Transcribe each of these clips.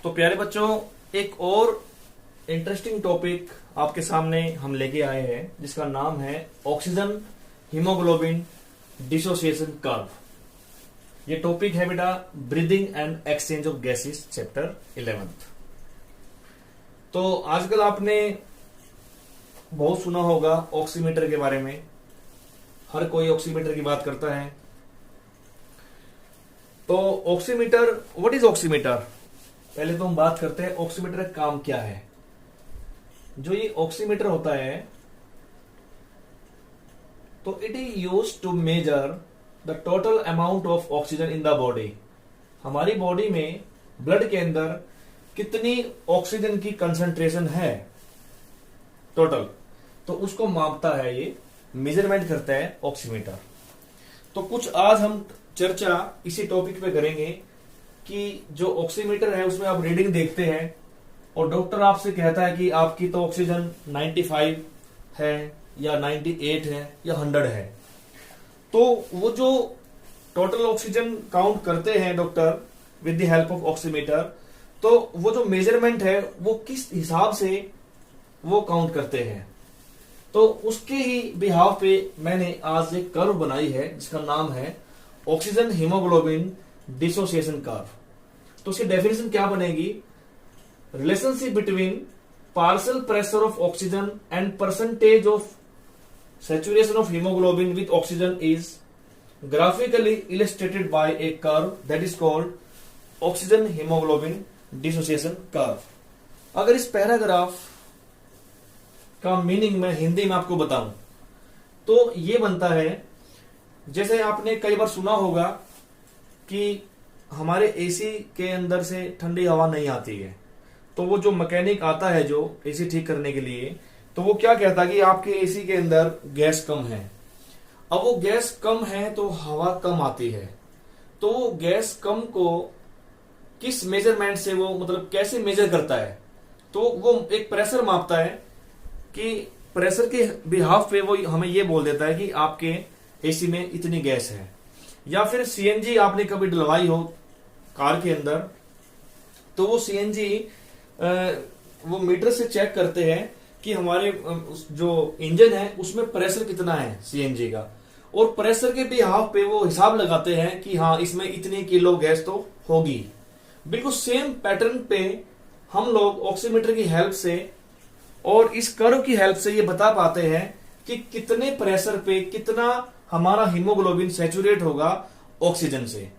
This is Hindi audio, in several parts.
तो प्यारे बच्चों, एक और इंटरेस्टिंग टॉपिक आपके सामने हम लेके आए हैं जिसका नाम है ऑक्सीजन हीमोग्लोबिन डिसोसिएशन कर्व। ये टॉपिक है बेटा breathing and exchange of gases chapter 11th। तो आजकल आपने बहुत सुना होगा ऑक्सीमीटर के बारे में। हर कोई ऑक्सीमीटर की बात करता है। तो ऑक्सीमीटर, व्हाट इज ऑक्सीमीटर? पहले तो हम बात करते हैं ऑक्सीमीटर का काम क्या है। जो ये ऑक्सीमीटर होता है तो it is used to measure the total amount of oxygen in the body. हमारी बॉडी में ब्लड के अंदर कितनी ऑक्सीजन की कंसंट्रेशन है टोटल, तो उसको मापता है, ये मेजरमेंट करता है ऑक्सीमीटर। तो कुछ आज हम चर्चा इसी टॉपिक पे करेंगे कि जो ऑक्सीमीटर है उसमें आप रीडिंग देखते हैं और डॉक्टर आपसे कहता है कि आपकी तो ऑक्सीजन 95 है या 98 है या 100 है। तो वो जो टोटल ऑक्सीजन काउंट करते हैं doctor with the help of oximeter, तो वो जो मेजरमेंट है वो किस हिसाब से वो काउंट करते हैं, तो उसके ही बिहाव पे मैंने आज एक कर्व बनाई है जिसका नाम है ऑक्सीजन हीमोग्लोबिन डिसोसिएशन कर्व। तो उसकी डेफिनेशन क्या बनेगी? Relationship between partial pressure of oxygen and percentage of saturation of hemoglobin with oxygen is graphically illustrated by a curve that is called oxygen hemoglobin dissociation curve। अगर इस पैराग्राफ का मीनिंग मैं हिंदी में आपको बताऊं तो ये बनता है, जैसे आपने कई बार सुना होगा कि हमारे एसी के अंदर से ठंडी हवा नहीं आती है, तो वो जो मैकेनिक आता है जो एसी ठीक करने के लिए, तो वो क्या कहता है कि आपके एसी के अंदर गैस कम है। अब वो गैस कम है तो हवा कम आती है, तो वो गैस कम को किस मेजरमेंट से वो मतलब कैसे मेजर करता है, तो वो एक प्रेशर मापता है कि प्रेशर के बिहाफ पे वो हमें ये बोल देता है कि आपके एसी में इतनी गैस है। या फिर सीएनजी आपने कभी डलवाई हो कार के अंदर, तो वो सीएनजी वो मीटर से चेक करते हैं कि हमारे जो इंजन है उसमें प्रेशर कितना है सीएनजी का, और प्रेशर के बिहाफ पे वो हिसाब लगाते हैं कि हाँ इसमें इतनी किलो गैस तो होगी। बिल्कुल सेम पैटर्न पे हम लोग ऑक्सीमीटर की हेल्प से और इस कर्व की हेल्प से ये बता पाते हैं कि कितने प्रेशर पे कितना हमारा हीमोग्लोबिन सैचुरेट होगा ऑक्सीजन से।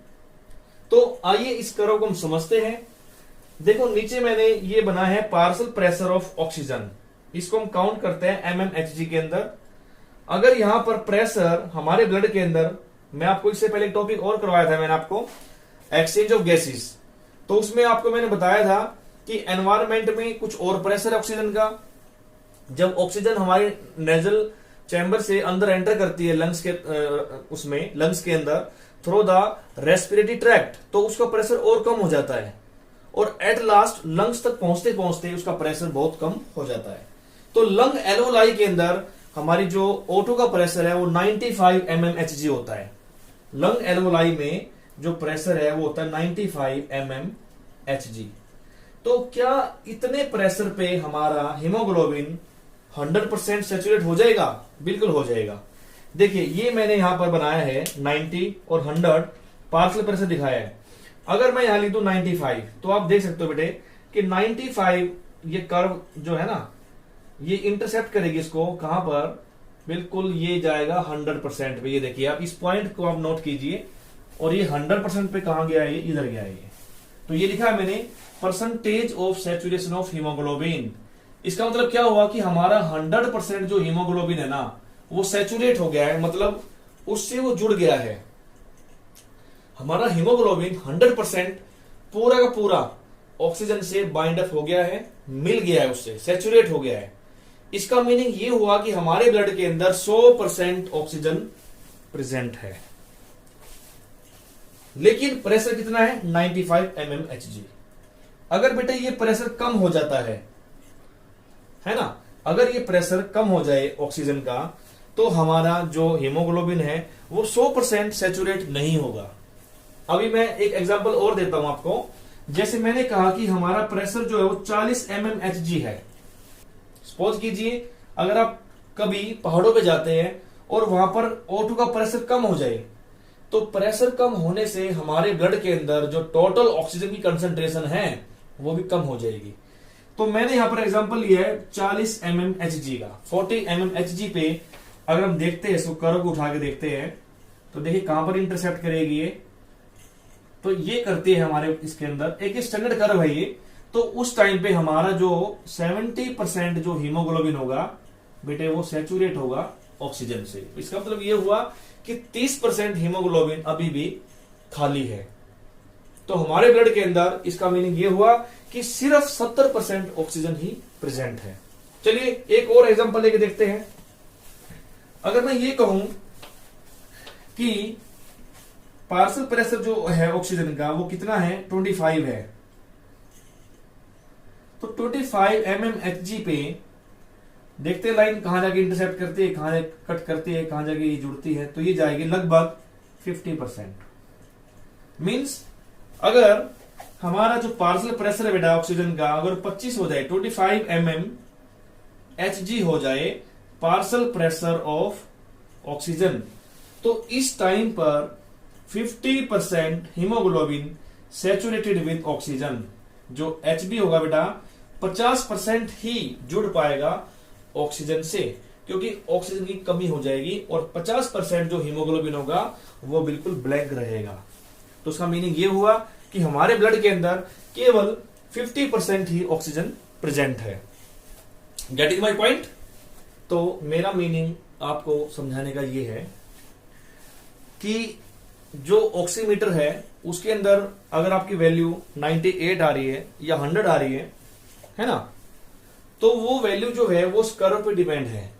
तो आइए इस कर्व को हम समझते हैं। देखो नीचे मैंने ये बना है पार्शियल प्रेशर ऑफ ऑक्सीजन, इसको हम काउंट करते हैं mmHg के अंदर। अगर यहां पर प्रेशर हमारे ब्लड के अंदर, मैं आपको इससे पहले एक टॉपिक और करवाया था मैंने आपको, एक्सचेंज ऑफ गैसेस, तो उसमें आपको मैंने बताया था कि एनवायरमेंट में कुछ और प्रेशर है ऑक्सीजन का। जब ऑक्सीजन हमारे नेजल चैम्बर से अंदर एंटर करती है लंग्स के उसमें लंग्स के अंदर थ्रू द रेस्पिरेटरी ट्रैक्ट, तो उसका प्रेशर और कम हो जाता है और एट लास्ट लंग्स तक पहुंचते पहुंचते उसका प्रेशर बहुत कम हो जाता है। तो लंग एल्वोलाई के अंदर हमारी जो O2 का प्रेशर है वो 95 mmHg होता है। लंग एल्वोलाई में जो प्रेशर है वो होता है 95 mmHg। तो क्या इतने प्रेशर पे हमारा हीमोग्लोबिन 100% सैचुरेट हो जाएगा? बिल्कुल हो जाएगा। देखिए ये मैंने यहां पर बनाया है 90 और 100 पार्शियल प्रेशर दिखाया है। अगर मैं यहां लिख दूं 95, तो आप देख सकते हो बेटे कि 95 ये कर्व जो है ना, ये इंटरसेप्ट करेगी इसको कहां पर, बिल्कुल ये जाएगा 100% पे। ये देखिए आप इस पॉइंट को आप नोट कीजिए, और ये 100% पे कहां गया है? ये इधर गया है ये। तो ये लिखा है मैंने percentage of saturation of haemoglobin. इसका मतलब क्या हुआ कि हमारा 100% जो हीमोग्लोबिन है ना वो सैचुरेट हो गया है, मतलब उससे वो जुड़ गया है। हमारा हीमोग्लोबिन 100% पूरा का पूरा ऑक्सीजन से बाइंड अप हो गया है, मिल गया है, उससे सैचुरेट हो गया है। इसका मीनिंग ये हुआ कि हमारे ब्लड के अंदर 100% ऑक्सीजन प्रेजेंट है, लेकिन प्रेशर कितना है? 95 mmHg। अगर बेटा ये प्रेशर कम हो जाता है ना, अगर ये प्रेशर कम हो जाए ऑक्सीजन का, तो हमारा जो हीमोग्लोबिन है वो 100% सैचुरेट नहीं होगा। अभी मैं एक एग्जांपल और देता हूं आपको। जैसे मैंने कहा कि हमारा प्रेशर जो है वो 40 mmHg है। सपोज कीजिए अगर आप कभी पहाड़ों पे जाते हैं और वहां पर O2 का प्रेशर कम हो जाए, तो प्रेशर कम होने से हमारे ब्लड के अंदर जो टोटल ऑक्सीजन की कंसंट्रेशन है वो भी कम हो जाएगी। तो मैंने यहां पर एग्जांपल लिया है 40 mmHg का। 40 mmHg पे अगर हम देखते हैं, इसको कर्व को उठा के देखते हैं, तो देखिए कहां पर इंटरसेप्ट करेगी ये, तो ये करती है हमारे इसके अंदर एक स्टैंडर्ड कर्व है ये। तो उस टाइम पे हमारा जो 70% जो हीमोग्लोबिन होगा बेटे वो सैचुरेट होगा ऑक्सीजन से। इसका मतलब ये हुआ कि 30% हीमोग्लोबिन अभी भी खाली है। तो हमारे ब्लड के अंदर इसका मीनिंग ये हुआ कि सिर्फ 70% ऑक्सीजन ही प्रेजेंट है। चलिए एक और एग्जांपल लेके देखते हैं। अगर मैं ये कहूं कि पार्शियल प्रेशर जो है ऑक्सीजन का वो कितना है, 25 है, तो 25 mmHg पे देखते हैं लाइन कहां जाके इंटरसेप्ट करती है, कहां कट करती है, कहां जाके जुड़ती है, तो ये जाएगी लगभग 50%। मींस अगर हमारा जो पार्शियल प्रेशर है बेटा ऑक्सीजन का अगर 25 हो जाए, 25 mmHg हो जाए पार्शियल प्रेशर ऑफ ऑक्सीजन, तो इस टाइम पर 50% हीमोग्लोबिन सैचुरेटेड विद ऑक्सीजन, जो Hb होगा बेटा 50% ही जुड़ पाएगा ऑक्सीजन से, क्योंकि ऑक्सीजन की कमी हो जाएगी और 50% जो हीमोग्लोबिन होगा वो बिल्कुल ब्लैक रहेगा। तो उसका मीनिंग ये हुआ कि हमारे ब्लड के अंदर केवल 50% ही ऑक्सीजन प्रेजेंट है। Getting my point? तो मेरा मीनिंग आपको समझाने का ये है कि जो ऑक्सीमीटर है उसके अंदर अगर आपकी वैल्यू 98 आ रही है या 100 आ रही है ना, तो वो वैल्यू जो है वो उस कर्व पे डिपेंड है,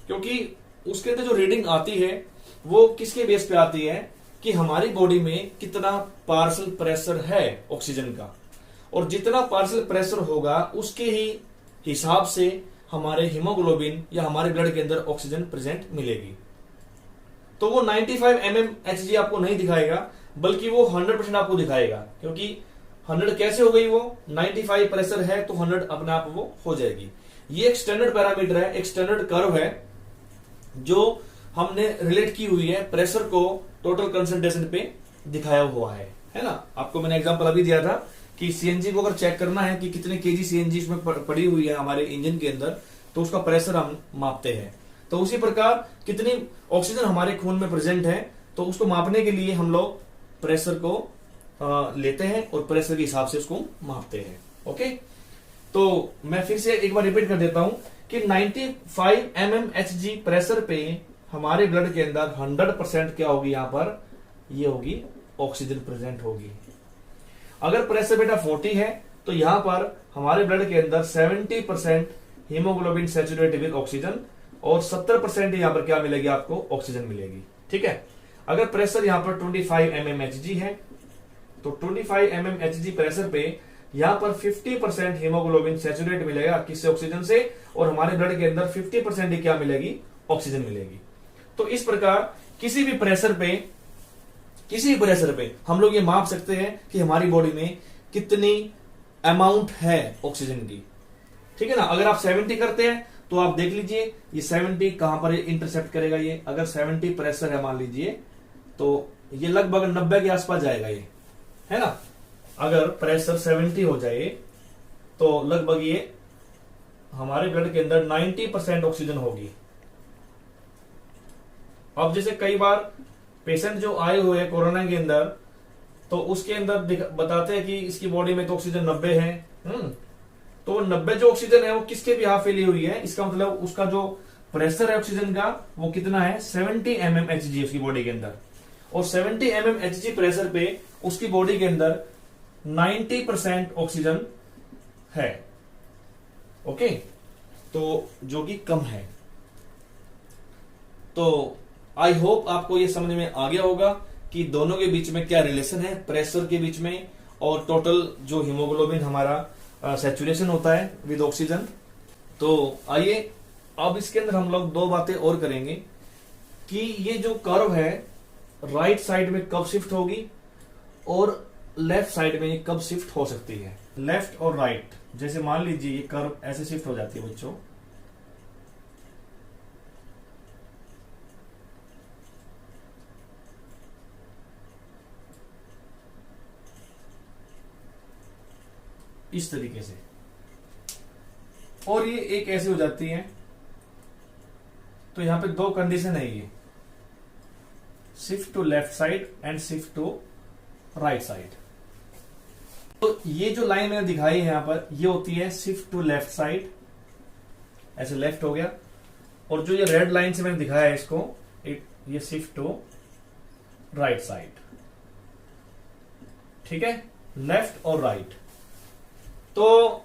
क्योंकि उसके अंदर जो रीडिंग आती है वो किसके बेस पे आती है कि हमारी बॉडी में कितना पार्शियल प्रेशर है ऑक्सीजन का, और जितना पार्शियल प्रेशर होगा उसके ही हिसाब से हमारे हीमोग्लोबिन या हमारे ब्लड के अंदर ऑक्सीजन प्रेजेंट मिलेगी। तो वो 95 mmHg आपको नहीं दिखाएगा, बल्कि वो 100% आपको दिखाएगा, क्योंकि 100 कैसे हो गई, वो 95 प्रेशर है तो 100 अपने आप वो हो जाएगी। ये एक स्टैंडर्ड पैरामीटर है, एक स्टैंडर्ड कर्व है जो हमने रिलेट की हुई है प्रेशर को टोटल कंसंट्रेशन पे दिखाया हुआ है ना। आपको मैंने एग्जांपल अभी दिया था कि सीएनजी को अगर चेक करना है कि कितने केजी सीएनजी इसमें पड़ी हुई है हमारे इंजन के अंदर, तो उसका प्रेशर हम मापते हैं। तो उसी प्रकार कितनी ऑक्सीजन हमारे खून में प्रेजेंट है, तो उसको मापने के लिए हम लोग प्रेशर को लेते हैं और प्रेशर के हिसाब से उसको मापते हैं। ओके, तो मैं फिर से एक बार रिपीट कर देता हूं कि 95 mmHg प्रेशर पे हमारे ब्लड के अंदर 100% क्या होगी, यहां पर ये होगी ऑक्सीजन प्रेजेंट होगी। अगर प्रेशर बेटा 40 है तो यहां पर हमारे ब्लड के अंदर 70% हीमोग्लोबिन सैचुरेटेड विद ऑक्सीजन और 70% यहां पर क्या मिलेगी आपको, ऑक्सीजन मिलेगी। ठीक है, अगर प्रेशर यहां पर 25 mmHg है तो 25 mmHg प्रेशर पे यहां पर 50% हीमोग्लोबिन सैचुरेट मिलेगा किससे, ऑक्सीजन से, और हमारे ब्लड के अंदर 50% ही क्या मिलेगी, ऑक्सीजन मिलेगी। तो इस प्रकार किसी भी प्रेशर पे हम लोग ये माप सकते हैं कि हमारी बॉडी में कितनी अमाउंट है ऑक्सीजन की। ठीक है ना। अगर आप 70 करते हैं तो आप देख लीजिए ये 70 कहां पर इंटरसेप्ट करेगा। ये अगर 70 प्रेशर है मान लीजिए तो ये लगभग 90 के आसपास जाएगा, ये है ना। अगर प्रेशर 70 हो जाए तो लगभग ये हमारे ब्लड के अंदर 90% ऑक्सीजन होगी। अब जैसे कई बार पेशेंट जो आए हुए हैं कोरोना के अंदर, तो उसके अंदर बताते हैं कि इसकी बॉडी में तो ऑक्सीजन 90 है। तो 90 जो ऑक्सीजन है वो किसके भी हाफ फैली हुई है, इसका मतलब उसका जो प्रेशर है ऑक्सीजन का वो कितना है, 70 mmHg उसकी बॉडी के अंदर। और 70 mmHg प्रेशर पे उसकी बॉडी के अंदर 90% ऑक्सीजन है। ओके, तो जो कि कम है। तो आई होप आपको ये समझ में आ गया होगा कि दोनों के बीच में क्या रिलेशन है, प्रेशर के बीच में और टोटल जो हीमोग्लोबिन हमारा सैचुरेशन होता है विद ऑक्सीजन। तो आइए अब इसके अंदर हम लोग दो बातें और करेंगे कि ये जो कर्व है राइट साइड में कब शिफ्ट होगी और लेफ्ट साइड में ये कब शिफ्ट हो सकती है, लेफ्ट और राइट। जैसे मान लीजिए ये कर्व ऐसे शिफ्ट हो जाती है बच्चों, इस तरीके से, और ये एक ऐसे हो जाती है। तो यहां पे दो कंडीशन है, ये shift to left side and shift to right side. तो ये जो लाइन मैंने दिखाई है यहां पर, ये होती है शिफ्ट टू लेफ्ट साइड, ऐसे लेफ्ट हो गया। और जो ये रेड लाइन से मैंने दिखाया है इसको, ये शिफ्ट टू राइट साइड। ठीक है, लेफ्ट और राइट। तो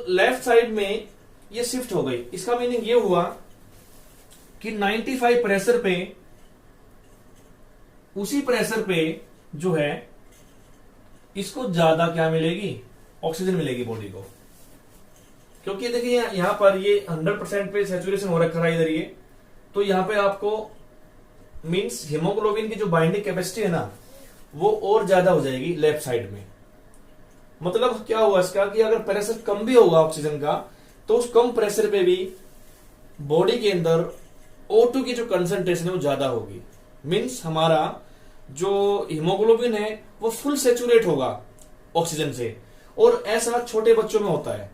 लेफ्ट साइड में ये शिफ्ट हो गई। इसका मीनिंग ये हुआ कि 95 प्रेशर पे, उसी प्रेशर पे जो है इसको ज्यादा क्या मिलेगी, ऑक्सीजन मिलेगी बॉडी को। क्योंकि देखिए यहां पर ये 100% पे सैचुरेशन हो रखा है इधर ये, तो यहां पे आपको मींस हीमोग्लोबिन की जो बाइंडिंग कैपेसिटी है ना, वो और ज्यादा हो जाएगी लेफ्ट साइड में। मतलब क्या हुआ इसका कि अगर प्रेशर कम भी होगा ऑक्सीजन का, तो उस कम प्रेशर पे भी बॉडी के अंदर O2 की जो कंसंट्रेशन है वो ज्यादा होगी। मींस हमारा जो हीमोग्लोबिन है वो फुल सेचुरेट होगा ऑक्सीजन से। और ऐसा छोटे बच्चों में होता है,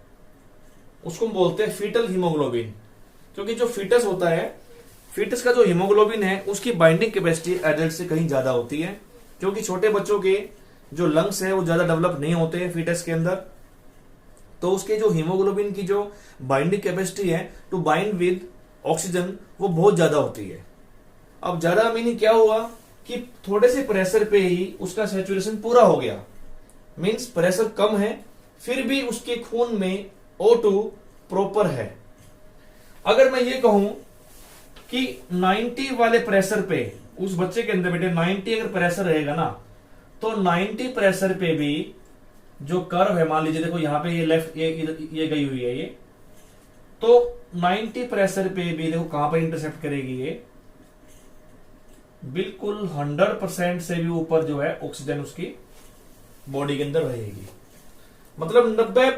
उसको बोलते हैं फीटल हीमोग्लोबिन। क्योंकि जो फीटस होता है, फीटस का जो हीमोग्लोबिन है उसकी बाइंडिंग कैपेसिटी एडल्ट से कहीं ज्यादा होती है। क्योंकि छोटे बच्चों के जो लंग्स है वो ज्यादा डेवलप नहीं होते हैं फीटस के अंदर, तो उसके जो हीमोग्लोबिन की जो बाइंडिंग कैपेसिटी है टू बाइंड विद ऑक्सीजन वो बहुत ज्यादा होती है। अब ज्यादा मीनिंग क्या हुआ कि थोड़े से प्रेशर पे ही उसका सैचुरेशन पूरा हो गया। मींस प्रेशर कम है फिर भी उसके खून में O2 प्रॉपर है। अगर मैं ये कहूं कि 90 वाले प्रेशर पे उस बच्चे के अंदर बेटे 90 अगर प्रेशर रहेगा ना, तो 90 प्रेशर पे भी जो कर्व है, मान लीजिए देखो यहां पे ये लेफ्ट ये गई हुई है ये, तो 90 प्रेशर पे भी देखो कहां पर इंटरसेप्ट करेगी ये, बिल्कुल 100% से भी ऊपर जो है ऑक्सीजन उसकी बॉडी के अंदर रहेगी। मतलब 90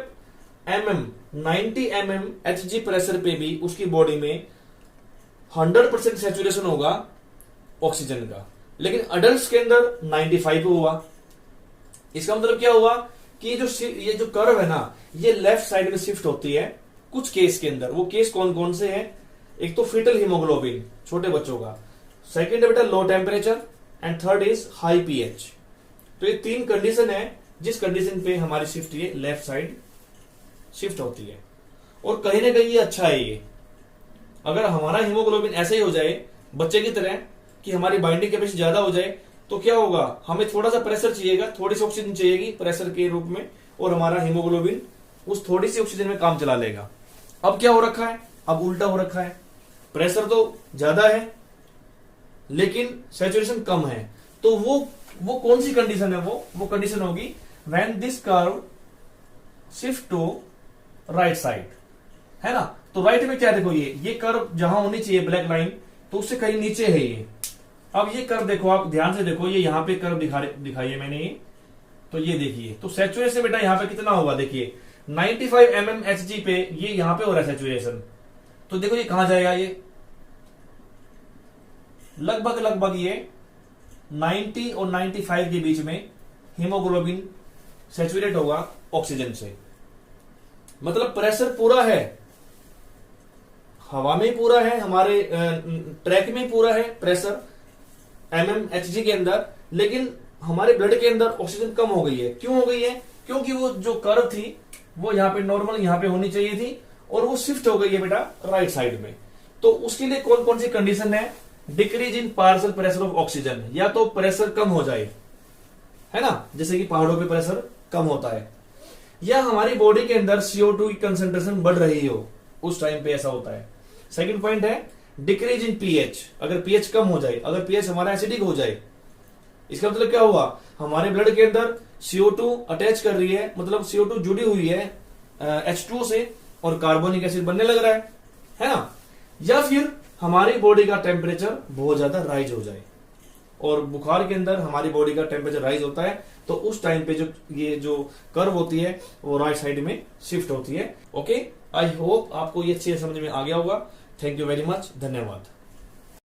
mm 90 mm Hg प्रेशर पे भी उसकी बॉडी में 100% सैचुरेशन होगा ऑक्सीजन का। लेकिन अडल्ट के अंदर 95 हुआ। इसका मतलब क्या हुआ कि ये जो कर्व है ना, ये लेफ्ट साइड में शिफ्ट होती है कुछ केस के अंदर। वो केस कौन कौन से हैं? एक तो फीटल हीमोग्लोबिन छोटे बच्चों का, सेकेंड है बेटा low temperature, and third is high pH. तो ये तीन कंडीशन है जिस कंडीशन पे हमारी शिफ्ट ये लेफ्ट साइड शिफ्ट होती है। और कहीं ना कहीं ये अच्छा है ये, अगर हमारा हीमोग्लोबिन ऐसे ही हो जाए बच्चे की तरह कि हमारी बाइंडिंग कैपेसिटी ज्यादा हो जाए, तो क्या होगा, हमें थोड़ा सा प्रेशर चाहिएगा, थोड़ी सी ऑक्सीजन चाहिएगी प्रेशर के रूप में, और हमारा हीमोग्लोबिन उस थोड़ी सी ऑक्सीजन में काम चला लेगा। अब क्या हो रखा है, अब उल्टा हो रखा है, प्रेशर तो ज्यादा है लेकिन सैचुरेशन कम है। तो वो कौन सी कंडीशन है, वो कंडीशन होगी when this curve shift to right side, है ना। तो राइट में क्या देखो, ये कर्व जहां होनी चाहिए ब्लैक लाइन, तो उससे कहीं नीचे है ये। अब ये कर्व देखो, आप ध्यान से देखो, ये यहां पे कर्व दिखाई है मैंने ये, तो ये देखिए, तो सैचुरेशन बेटा यहां पे कितना होगा, देखिए 95 mm Hg पे ये यहां पे हो रहा है सैचुरेशन। तो देखो ये कहां जाएगा, ये लगभग ये 90 और 95 के बीच में हीमोग्लोबिन सैचुरेट होगा ऑक्सीजन से। मतलब प्रेशर पूरा है, हवा में पूरा है, हमारे ट्रैक में पूरा है प्रेशर mmHg के अंदर, लेकिन हमारे ब्लड के अंदर ऑक्सीजन कम हो गई है। क्यों हो गई है? क्योंकि वो जो कर्व थी वो यहाँ पे नॉर्मल यहाँ पे होनी चाहिए थी, और वो शिफ्ट हो गई है बेटा राइट साइड में। तो उसके लिए कौन कौन सी कंडीशन है? Decrease in partial pressure of oxygen, या तो प्रेशर कम हो जाए, है ना, जैसे कि पहाड़ों पे प्रेशर कम होता है, या हमारी बॉडी के अंदर CO2 की कंसेंट्रेशन बढ़ रही हो, उस टाइम पे ऐसा होता है। सेकंड पॉइंट है डिक्रीज इन पीएच, अगर पीएच कम हो जाए, अगर पीएच हमारा एसिडिक हो जाए, इसका मतलब क्या हुआ, हमारे ब्लड के अंदर CO2 अटैच कर रही है, मतलब CO2 जुड़ी हुई है H2O से, और कार्बोनिक एसिड बनने लग रहा है ना। या फिर हमारी बॉडी का टेम्परेचर बहुत ज्यादा राइज हो जाए, और बुखार के अंदर हमारी बॉडी का टेम्परेचर राइज होता है, तो उस टाइम पे जो कर्व होती है वो राइट साइड में शिफ्ट होती है। ओके, आई होप आपको ये अच्छे समझ में आ गया होगा। थैंक यू वेरी मच, धन्यवाद।